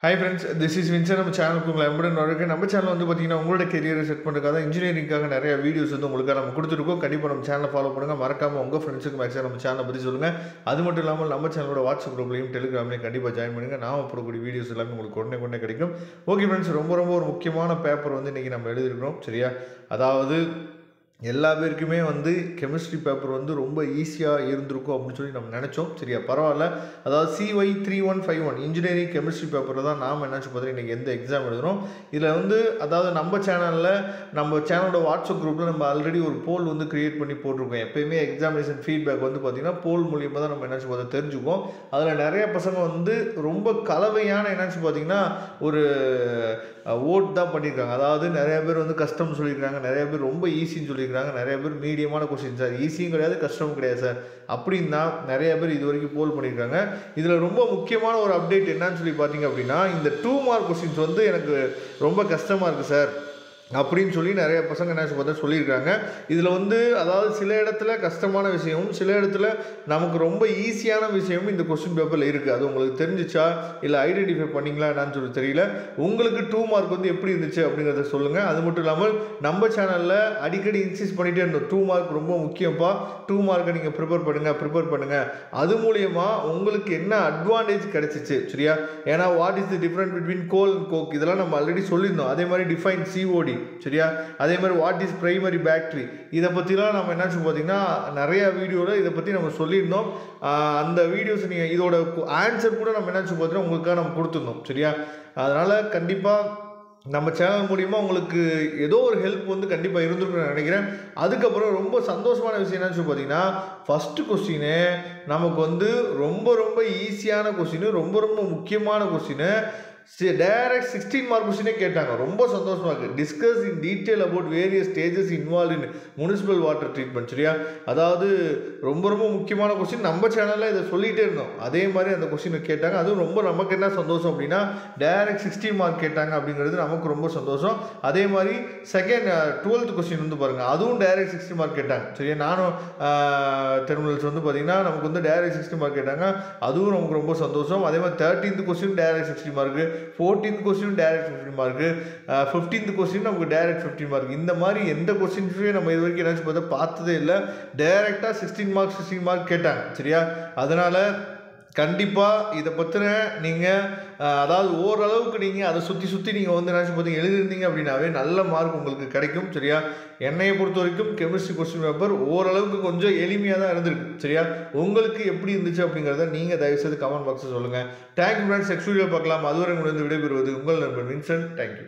Hi friends, this is Vincent. நம்ம சேனலுக்கு உங்களை எம்புடன் வரவேற்கிறேன். நம்ம சேனல் வந்து பார்த்தீங்கன்னா உங்களோட கெரியரை செட் பண்ணுறதுக்காக இன்ஜினியரிங்காக நிறைய வீடியோஸ் வந்து உங்களுக்காக நம்ம கொடுத்துருக்கோம். கண்டிப்பாக நம்ம சேனலை ஃபாலோ பண்ணுங்கள். மறக்காமல் உங்கள் ஃப்ரெண்ட்ஸுக்கு மேக்ஸிமம் நம்ம சேனலை பற்றி சொல்லுங்கள். அது மட்டும் இல்லாமல் நம்ம சேனலோட வாட்ஸ்அப் குரூப்லையும் டெலிகிராம்லையும் கண்டிப்பாக ஜாயின் பண்ணுங்கள். நான் போடக்கூடிய வீடியோஸ் எல்லாமே உங்களுக்கு உடனே கிடைக்கும். ஓகே ஃப்ரெண்ட்ஸ், ரொம்ப ஒரு முக்கியமான பேப்பர் வந்து இன்றைக்கி நம்ம எழுதியிருக்கிறோம். சரியா, அதாவது எல்லா பேருக்குமே வந்து கெமிஸ்ட்ரி பேப்பர் வந்து ரொம்ப ஈஸியாக இருந்திருக்கும் அப்படின்னு சொல்லி நம்ம நினச்சோம். சரியா, பரவாயில்ல. அதாவது CY 3151 இன்ஜினியரிங் கெமிஸ்ட்ரி பேப்பரில் தான் நாம் என்னாச்சு பார்த்தீங்கன்னா இன்றைக்கி எந்த எக்ஸாம் எழுதுகிறோம். இதில் வந்து அதாவது நம்ம சேனலோட வாட்ஸ்அப் குரூப்பில் நம்ம ஆல்ரெடி ஒரு போல் வந்து க்ரியேட் பண்ணி போட்டிருக்கோம். எப்போயுமே எக்ஸாமினேஷன் ஃபீட்பேக் வந்து பார்த்திங்கன்னா போல் மூலியமாக தான் நம்ம என்னாச்சு பார்த்தா தெரிஞ்சுக்குவோம். அதில் நிறைய பசங்க வந்து ரொம்ப கலவையான என்னாச்சு பார்த்திங்கன்னா ஒரு ஓட் தான் பண்ணியிருக்காங்க. அதாவது நிறைய பேர் வந்து கஷ்டம் சொல்லியிருக்காங்க, நிறைய பேர் ரொம்ப ஈஸின்னு சொல்லியிருக்காங்க, நிறைய பேர் மீடியமான கொஸ்டின் சார், ஈஸியும் கிடையாது கஷ்டமும் கிடையாது சார் அப்படின்னு தான் நிறைய பேர் இது வரைக்கும் போல் பண்ணியிருக்காங்க. இதில் ரொம்ப முக்கியமான ஒரு அப்டேட் என்னன்னு சொல்லி பார்த்தீங்க அப்படின்னா, இந்த 2 மார்க் கொஸ்டின்ஸ் வந்து எனக்கு ரொம்ப கஷ்டமாக இருக்குது சார் அப்படின்னு சொல்லி நிறைய பசங்க என்ன பார்த்தா சொல்லியிருக்காங்க. இதில் வந்து அதாவது சில இடத்துல கஷ்டமான விஷயமும் சில இடத்துல நமக்கு ரொம்ப ஈஸியான விஷயமும் இந்த கொஸ்டின் பேப்பரில் இருக்குது. அது உங்களுக்கு தெரிஞ்சிச்சா இல்லை ஐடென்டிஃபை பண்ணிங்களா என்னன்னு சொல்லி தெரியல. உங்களுக்கு 2 மார்க் வந்து எப்படி இருந்துச்சு அப்படிங்கிறத சொல்லுங்கள். அது மட்டும் இல்லாமல் நம்ம சேனலில் அடிக்கடி இன்சிஸ்ட் பண்ணிகிட்டே இருந்தோம், 2 மார்க் ரொம்ப முக்கியம்ப்பா, 2 மார்க்கை நீங்கள் ப்ரிப்பேர் பண்ணுங்கள். அது மூலயமா உங்களுக்கு என்ன அட்வான்டேஜ் கிடைச்சிச்சு. சரியா, ஏன்னா what is the different between coal and coke இதெல்லாம் நம்ம ஆல்ரெடி சொல்லியிருந்தோம். அதே மாதிரி டிஃபைன் COD. சரியா, அதே மாதிரி வாட் இஸ் பிரைமரி பேட்டரி இதை பற்றிலாம் நம்ம என்னாச்சு பார்த்தீங்கன்னா நிறைய வீடியோவில் இதை பற்றி நம்ம சொல்லியிருந்தோம். அந்த வீடியோஸ் நீங்கள் இதோட ஆன்சர் கூட நம்ம என்னாச்சு பார்த்தீங்கன்னா உங்களுக்காக நம்ம கொடுத்துருந்தோம். சரியா, அதனால் கண்டிப்பாக நம்ம சேனல் மூலிமா உங்களுக்கு ஏதோ ஒரு ஹெல்ப் வந்து கண்டிப்பாக இருந்திருக்குன்னு நினைக்கிறேன். அதுக்கப்புறம் ரொம்ப சந்தோஷமான விஷயம் என்னன்னு பார்த்தீங்கன்னா, ஃபஸ்ட்டு கொஸ்டினு நமக்கு வந்து ரொம்ப ஈஸியான கொஸ்டின், ரொம்ப முக்கியமான கொஸ்டின், டைரக்ட் 16 மார்க் கொஸ்டினே கேட்டாங்க. ரொம்ப சந்தோஷமாக இருக்குது. Discuss in detail about various stages involve in municipal water treatment. சரியா, அதாவது ரொம்ப முக்கியமான கொஸ்டின், நம்ம சேனலில் இதை சொல்லிகிட்டே இருந்தோம். அதே மாதிரி அந்த கொஸ்டினை கேட்டாங்க. அதுவும் ரொம்ப நமக்கு என்ன சந்தோஷம் அப்படின்னா டைரக்ட் 16 மார்க் கேட்டாங்க அப்படிங்கிறது நமக்கு ரொம்ப சந்தோஷம். அதே மாதிரி செகண்ட் 12th கொஸ்டின் வந்து பாருங்கள், அதுவும் டைரக்ட் 60 மார்க் கேட்டாங்க. சரியா, நானும் டெர்மினல்ஸ் வந்து பார்த்திங்கன்னா நமக்கு வந்து டைரக்ட் 60 மார்க் கேட்டாங்க. அதுவும் நமக்கு ரொம்ப சந்தோஷம். அதே மாதிரி 13th question direct 60 mark, 14th question direct 15 mark, 15th question நமக்கு டைரக்ட் 15 மார்க். இந்த மாதிரி எந்த கொஸ்டின்ஸுமே நம்ம இது வரைக்கும் என்னாச்சு பார்த்ததே இல்லை. டைரெக்டாக 16 மார்க் கேட்டாங்க. சரியா, அதனால் கண்டிப்பாக இதை பற்றின நீங்கள் அதாவது ஓரளவுக்கு நீங்கள் அதை சுற்றி நீங்கள் வந்து என்னாச்சு பார்த்தீங்க எழுதிருந்தீங்க அப்படின்னாவே நல்ல மார்க் உங்களுக்கு கிடைக்கும். சரியா, என்னையை பொறுத்த வரைக்கும் கெமிஸ்ட்ரி கொஸ்டின் பேப்பர் ஓரளவுக்கு கொஞ்சம் எளிமையாக தான் இருந்திருக்கு. சரியா, உங்களுக்கு எப்படி இருந்துச்சு அப்படிங்கிறத நீங்கள் தயவுசெய்து கமெண்ட் பாக்ஸில் சொல்லுங்கள். Thank you friends. நெக்ஸ்ட் வீடியோ பார்க்கலாம். அதுவரை உங்களுக்கு விடைபெறுவது உங்கள் நண்பன் வின்சென்ட். தேங்க்யூ.